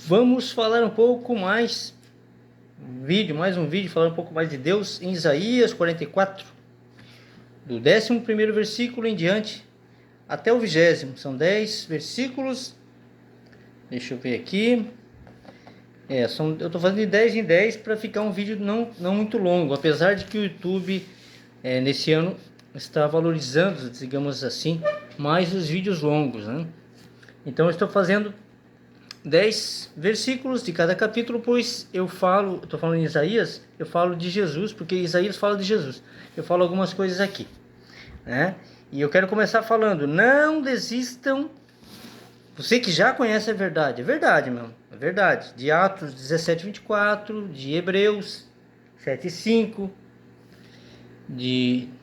Vamos falar um pouco mais, mais um vídeo, falar um pouco mais de Deus em Isaías 44, do 11º versículo em diante até o 20º, são 10 versículos, deixa eu ver aqui, eu estou fazendo de 10 em 10 para ficar um vídeo não muito longo, apesar de que o YouTube nesse ano está valorizando, digamos assim, mais os vídeos longos, né? Então eu estou fazendo 10 versículos de cada capítulo, pois estou falando em Isaías, eu falo de Jesus, porque Isaías fala de Jesus. Eu falo algumas coisas aqui, né? E eu quero começar falando, não desistam, você que já conhece a verdade, é verdade mesmo, é verdade, de Atos 17:24, de Hebreus 7:5,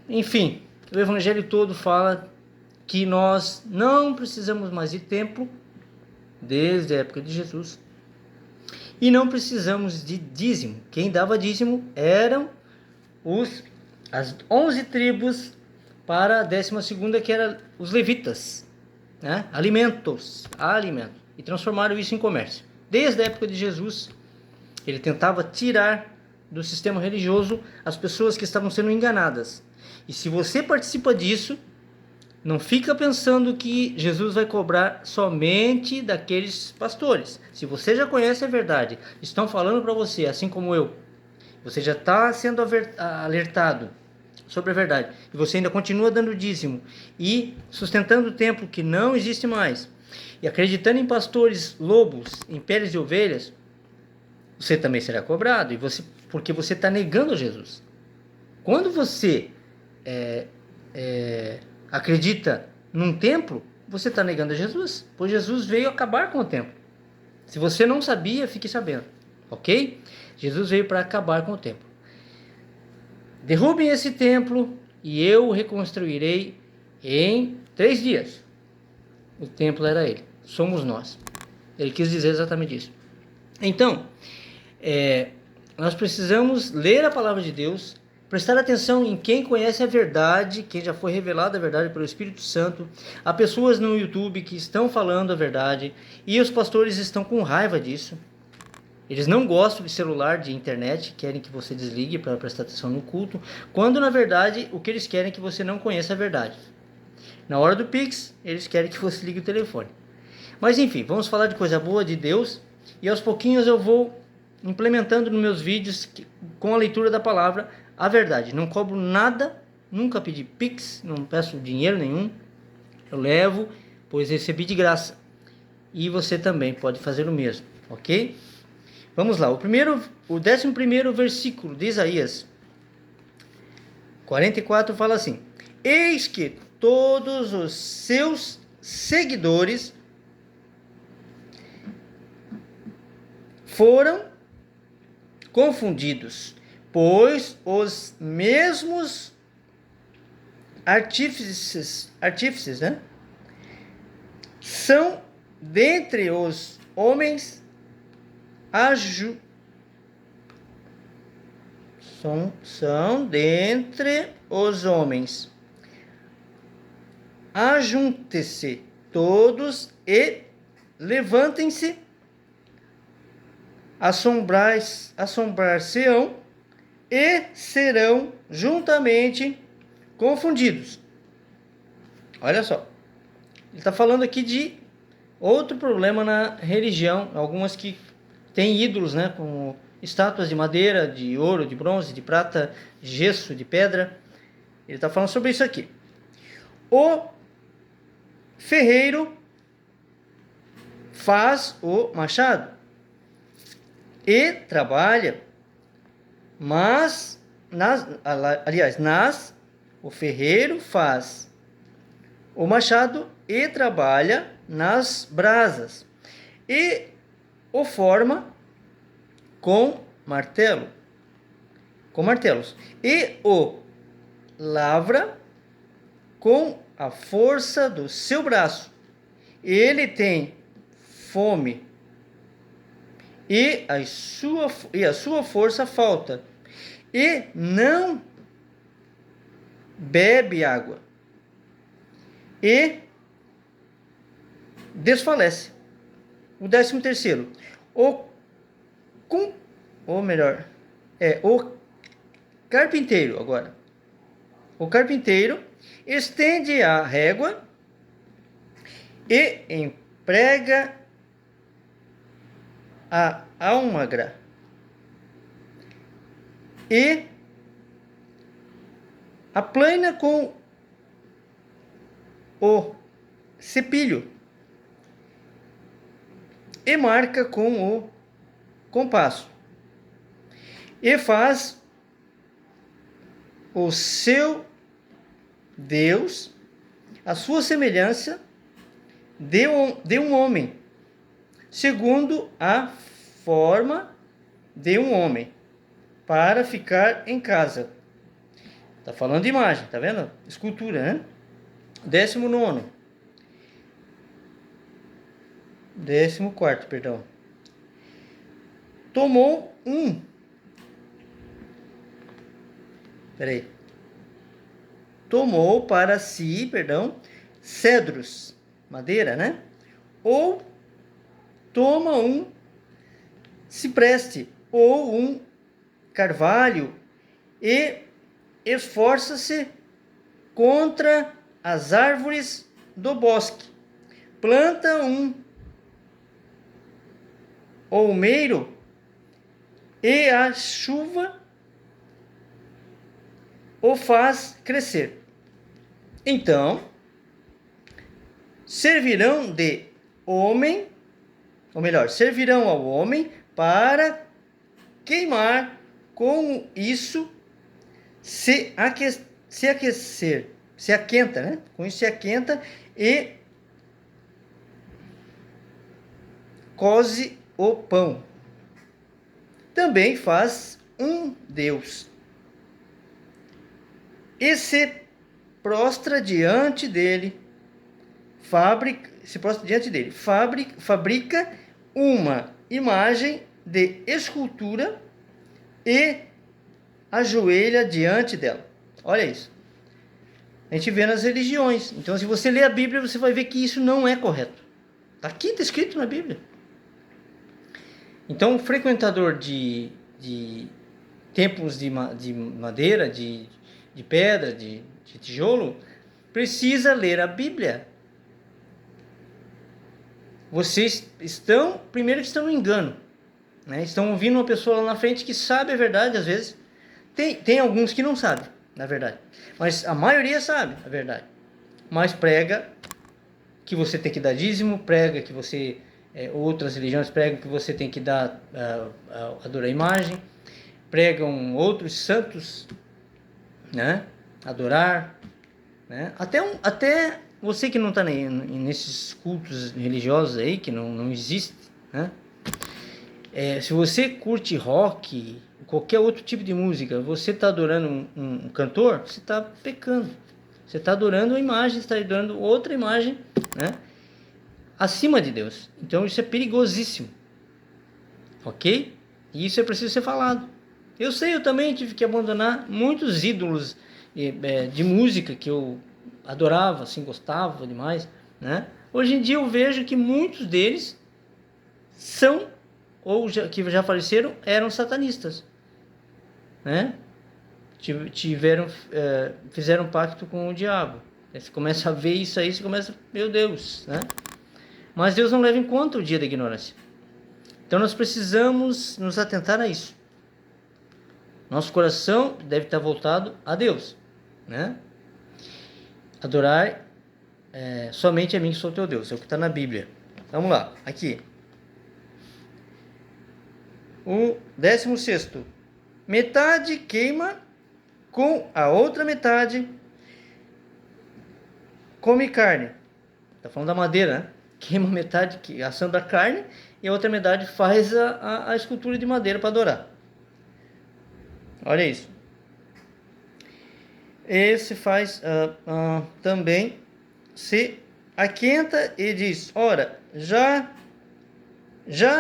enfim, o evangelho todo fala que nós não precisamos mais de templo, desde a época de Jesus, e não precisamos de dízimo. Quem dava dízimo eram as 11 tribos para a 12ª, que eram os levitas, né? Alimentos, e transformaram isso em comércio. Desde a época de Jesus, ele tentava tirar do sistema religioso as pessoas que estavam sendo enganadas. E se você participa disso, não fica pensando que Jesus vai cobrar somente daqueles pastores. Se você já conhece a verdade, estão falando para você, assim como eu, você já está sendo alertado sobre a verdade, e você ainda continua dando dízimo e sustentando o templo que não existe mais, e acreditando em pastores lobos, em peles de ovelhas, você também será cobrado, porque você está negando Jesus. Quando você acredita num templo, você está negando a Jesus, pois Jesus veio acabar com o templo. Se você não sabia, fique sabendo, ok? Jesus veio para acabar com o templo. Derrubem esse templo e eu o reconstruirei em 3 dias. O templo era ele, somos nós. Ele quis dizer exatamente isso. Então, nós precisamos ler a palavra de Deus, prestar atenção em quem conhece a verdade, quem já foi revelado a verdade pelo Espírito Santo. Há pessoas no YouTube que estão falando a verdade e os pastores estão com raiva disso. Eles não gostam de celular, de internet, querem que você desligue para prestar atenção no culto, quando na verdade o que eles querem é que você não conheça a verdade. Na hora do Pix, eles querem que você ligue o telefone. Mas enfim, vamos falar de coisa boa, de Deus, e aos pouquinhos eu vou implementando nos meus vídeos, com a leitura da palavra, a verdade. Não cobro nada, nunca pedi Pix, não peço dinheiro nenhum, eu levo, pois recebi de graça. E você também pode fazer o mesmo, ok? Vamos lá, o 11º versículo de Isaías 44 fala assim: eis que todos os seus seguidores foram confundidos, pois os mesmos artífices, né, são dentre os homens são dentre os homens. Ajuntem-se todos e levantem-se, assombrar-se-ão e serão juntamente confundidos. Olha só, ele está falando aqui de outro problema na religião, algumas que têm ídolos, né, como estátuas de madeira, de ouro, de bronze, de prata, de gesso, de pedra. Ele está falando sobre isso aqui. O ferreiro faz o machado e trabalha, o ferreiro faz o machado e trabalha nas brasas e o forma com martelos, e o lavra com a força do seu braço. Ele tem fome e a sua força falta, e não bebe água, e desfalece. O 13º, O com, ou melhor, o carpinteiro agora. O carpinteiro estende a régua e emprega a almagra e aplana com o cepilho e marca com o compasso e faz o seu Deus a sua semelhança de um homem, segundo a forma de um homem, para ficar em casa. Tá falando de imagem, tá vendo? Escultura, né? 14º, perdão. Tomou para si, cedros, madeira, né? Ou toma um cipreste ou um carvalho e esforça-se contra as árvores do bosque. Planta um olmeiro e a chuva o faz crescer. Então, servirão ao homem para queimar com isso se aquenta, né? Com isso se aquenta e coze o pão. Também faz um Deus e se prostra diante dele, fabrica uma imagem de escultura e ajoelha diante dela. Olha isso. A gente vê nas religiões. Então, se você ler a Bíblia, você vai ver que isso não é correto. Está aqui, está escrito na Bíblia. Então, o frequentador de templos de madeira, de pedra, de tijolo, precisa ler a Bíblia. Vocês estão no engano, né? Estão ouvindo uma pessoa lá na frente que sabe a verdade, às vezes. Tem alguns que não sabem, na verdade. Mas a maioria sabe a verdade. Mas prega que você tem que dar dízimo, prega que você... outras religiões pregam que você tem que dar adorar a imagem, pregam outros santos, né? Adorar, né? Até você que não está nesses cultos religiosos aí, que não existe, né? Se você curte rock, qualquer outro tipo de música, você está adorando um cantor, você está pecando. Você está adorando uma imagem, você está adorando outra imagem, né? Acima de Deus. Então isso é perigosíssimo, ok? E isso é preciso ser falado. Eu também tive que abandonar muitos ídolos de música que eu adorava, assim, gostava demais, né? Hoje em dia eu vejo que muitos deles são, que já faleceram, eram satanistas, né? Fizeram pacto com o diabo. Aí você começa a ver isso aí, você começa, meu Deus, né? Mas Deus não leva em conta o dia da ignorância. Então nós precisamos nos atentar a isso. Nosso coração deve estar voltado a Deus, né? Adorar somente a mim que sou teu Deus, é o que está na Bíblia. Vamos lá, aqui. O 16º. Metade queima, com a outra metade come carne. Está falando da madeira, né? Queima metade, assando a carne, e a outra metade faz a escultura de madeira para adorar. Olha isso. Esse faz também, se aquenta e diz, ora, já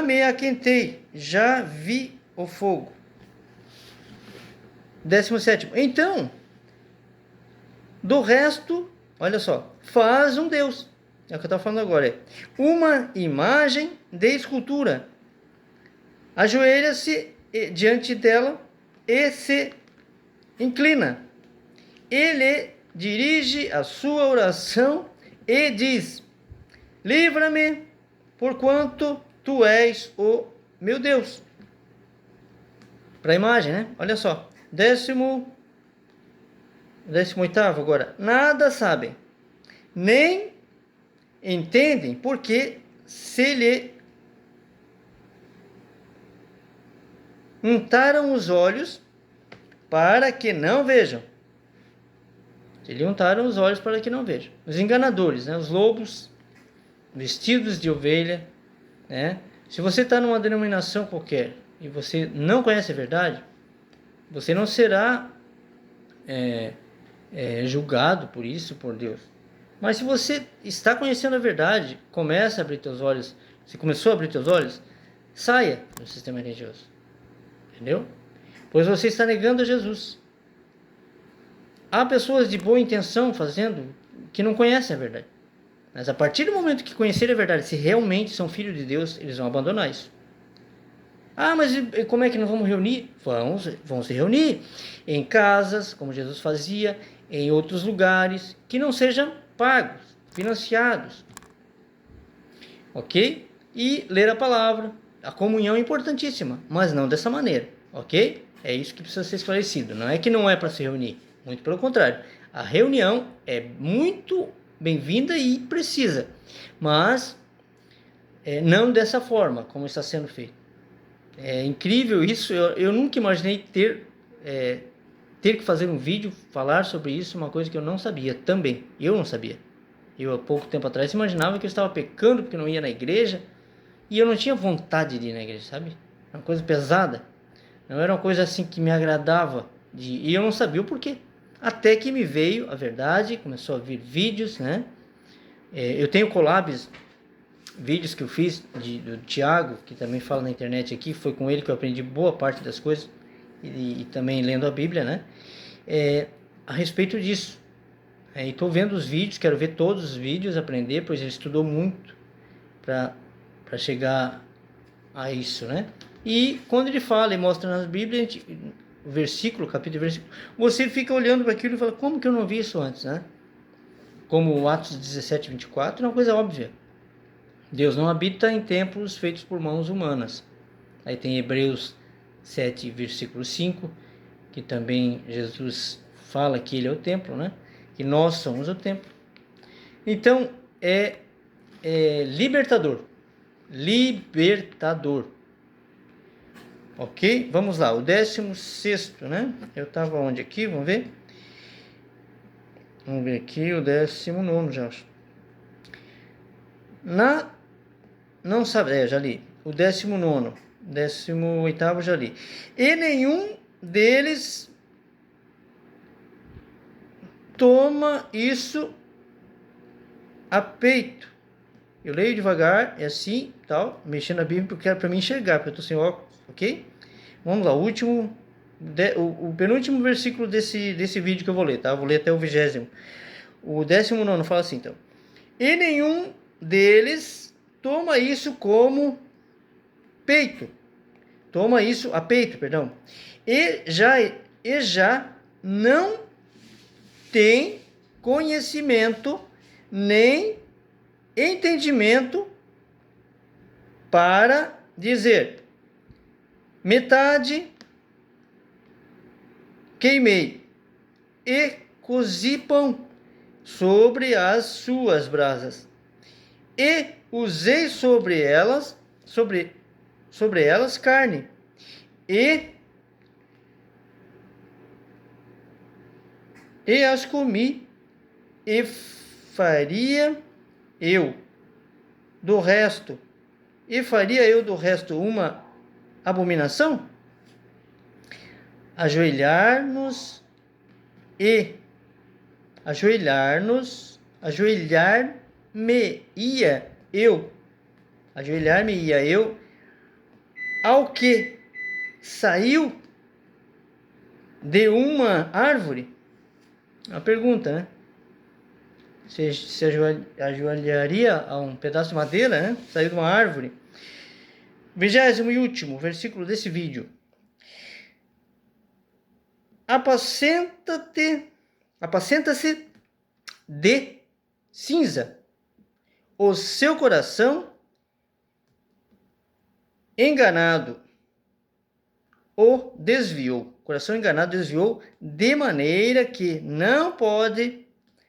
me aquentei, já vi o fogo. 17º. Então, do resto, olha só, faz um Deus. É o que eu estou falando agora. Uma imagem de escultura ajoelha-se diante dela e se inclina. Ele dirige a sua oração e diz: livra-me, porquanto tu és o meu Deus. Para a imagem, né? Olha só. 18º agora. Nada sabem, nem entendem, porque se lhe untaram os olhos para que não vejam. Se lhe untaram os olhos para que não vejam. Os enganadores, né? Os lobos vestidos de ovelha, né? Se você está numa denominação qualquer e você não conhece a verdade, você não será julgado por isso, por Deus. Mas se você está conhecendo a verdade, começa a abrir teus olhos, se começou a abrir teus olhos, saia do sistema religioso. Entendeu? Pois você está negando a Jesus. Há pessoas de boa intenção fazendo que não conhecem a verdade. Mas a partir do momento que conhecerem a verdade, se realmente são filhos de Deus, eles vão abandonar isso. Ah, mas como é que nós vamos reunir? Vamos se reunir em casas, como Jesus fazia, em outros lugares, que não sejam pagos, financiados. Ok? E ler a palavra. A comunhão é importantíssima, mas não dessa maneira. Ok? É isso que precisa ser esclarecido. Não é que não é para se reunir. Muito pelo contrário. A reunião é muito bem-vinda e precisa. Mas não dessa forma, como está sendo feito. É incrível isso. Eu nunca imaginei ter que fazer um vídeo, falar sobre isso, uma coisa que eu não sabia também. Eu não sabia. Eu, há pouco tempo atrás, imaginava que eu estava pecando porque não ia na igreja. E eu não tinha vontade de ir na igreja, sabe? Era uma coisa pesada. Não era uma coisa assim que me agradava. E eu não sabia o porquê. Até que me veio a verdade, começou a vir vídeos, né? Eu tenho collabs, vídeos que eu fiz do Tiago, que também fala na internet aqui. Foi com ele que eu aprendi boa parte das coisas. E também lendo a Bíblia, né? A respeito disso. E estou vendo os vídeos, quero ver todos os vídeos, aprender, pois ele estudou muito para chegar a isso, né? E quando ele fala e mostra nas Bíblias, versículo, capítulo, versículo, você fica olhando para aquilo e fala, como que eu não vi isso antes, né? Como Atos 17, 24, é uma coisa óbvia. Deus não habita em templos feitos por mãos humanas. Aí tem Hebreus 7, versículo 5, que também Jesus fala que ele é o templo, né? Que nós somos o templo. Então, é libertador. Libertador. Ok? Vamos lá, o 16º, né? Eu estava onde aqui? Vamos ver? Vamos ver aqui, o 19º já. Não sabe, já li. O 19º, 18º já li. E nenhum deles toma isso a peito. Eu leio devagar, é assim, tal, mexendo na Bíblia, porque era para mim enxergar, porque eu estou sem óculos, ok? Vamos lá, o penúltimo versículo desse vídeo que eu vou ler, tá? Vou ler até o 20º. O 19º fala assim, então. E nenhum deles toma isso como peito. Toma isso a peito, perdão. E já não tem conhecimento nem entendimento para dizer: metade queimei e cozi pão sobre as suas brasas e usei sobre elas carne e as comi, e faria eu do resto uma abominação? Ajoelhar-me-ia eu ao que saiu de uma árvore? Uma pergunta, né? Se ajoelharia a um pedaço de madeira, né? Saiu de uma árvore. 20º e último versículo desse vídeo. Apacenta-se de cinza o seu coração enganado o desviou. Coração enganado desviou, de maneira que não pode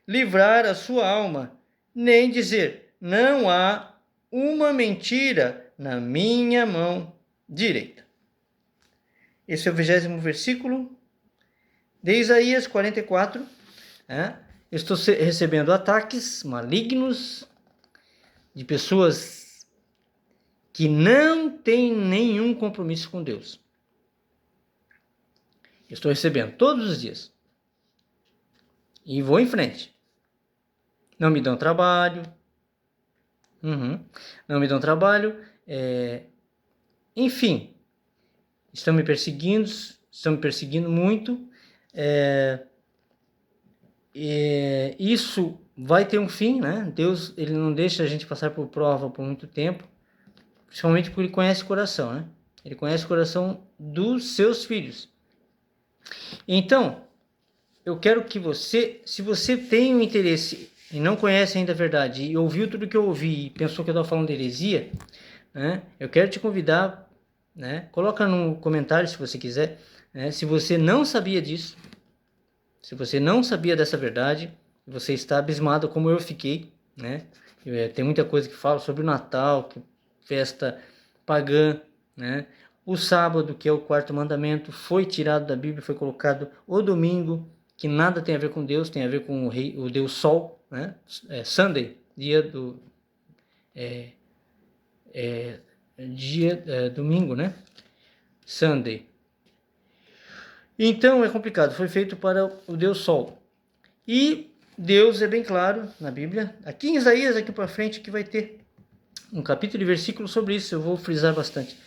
livrar a sua alma, nem dizer, não há uma mentira na minha mão direita. Esse é o 20º versículo de Isaías 44. Estou recebendo ataques malignos de pessoas que não têm nenhum compromisso com Deus. Estou recebendo todos os dias. E vou em frente. Não me dão trabalho. Não me dão trabalho. Enfim. Estão me perseguindo muito. Isso vai ter um fim, né? Deus, ele não deixa a gente passar por prova por muito tempo. Principalmente porque ele conhece o coração, né? Ele conhece o coração dos seus filhos. Então, eu quero que você, se você tem um interesse e não conhece ainda a verdade, e ouviu tudo que eu ouvi e pensou que eu estava falando de heresia, né, eu quero te convidar, né, coloca no comentário se você quiser, né, se você não sabia disso, se você não sabia dessa verdade, você está abismado como eu fiquei, né, tem muita coisa que fala sobre o Natal, festa pagã, né, o sábado, que é o 4º mandamento, foi tirado da Bíblia, foi colocado o domingo, que nada tem a ver com Deus, tem a ver com o Deus Sol, né? Sunday, dia do... domingo, né? Sunday. Então é complicado, foi feito para o Deus Sol. E Deus é bem claro na Bíblia. Aqui em Isaías, aqui para frente, que vai ter um capítulo e versículo sobre isso, eu vou frisar bastante.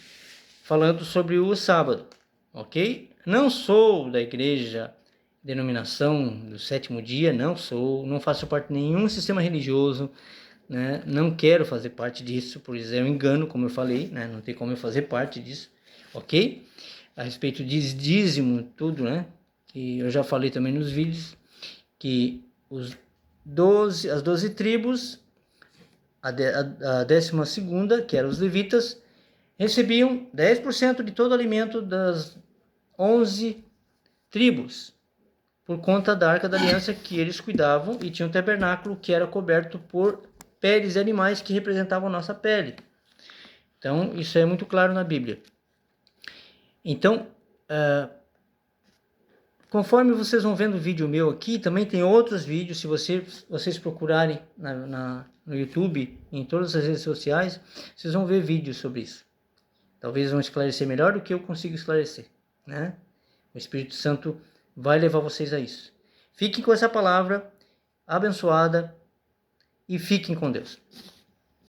Falando sobre o sábado, ok? Não sou da igreja, denominação do 7º dia, não faço parte de nenhum sistema religioso, né? Não quero fazer parte disso, por isso é um engano, como eu falei, né? Não tem como eu fazer parte disso, ok? A respeito de dízimo, tudo, né? Que eu já falei também nos vídeos, que as 12 tribos, a 12ª, que eram os levitas, recebiam 10% de todo o alimento das 11 tribos, por conta da Arca da Aliança que eles cuidavam, e tinha um tabernáculo que era coberto por peles de animais que representavam a nossa pele. Então, isso é muito claro na Bíblia. Então, conforme vocês vão vendo o vídeo meu aqui, também tem outros vídeos, se vocês procurarem no YouTube, em todas as redes sociais, vocês vão ver vídeos sobre isso. Talvez vão esclarecer melhor do que eu consigo esclarecer, né? O Espírito Santo vai levar vocês a isso. Fiquem com essa palavra abençoada e fiquem com Deus.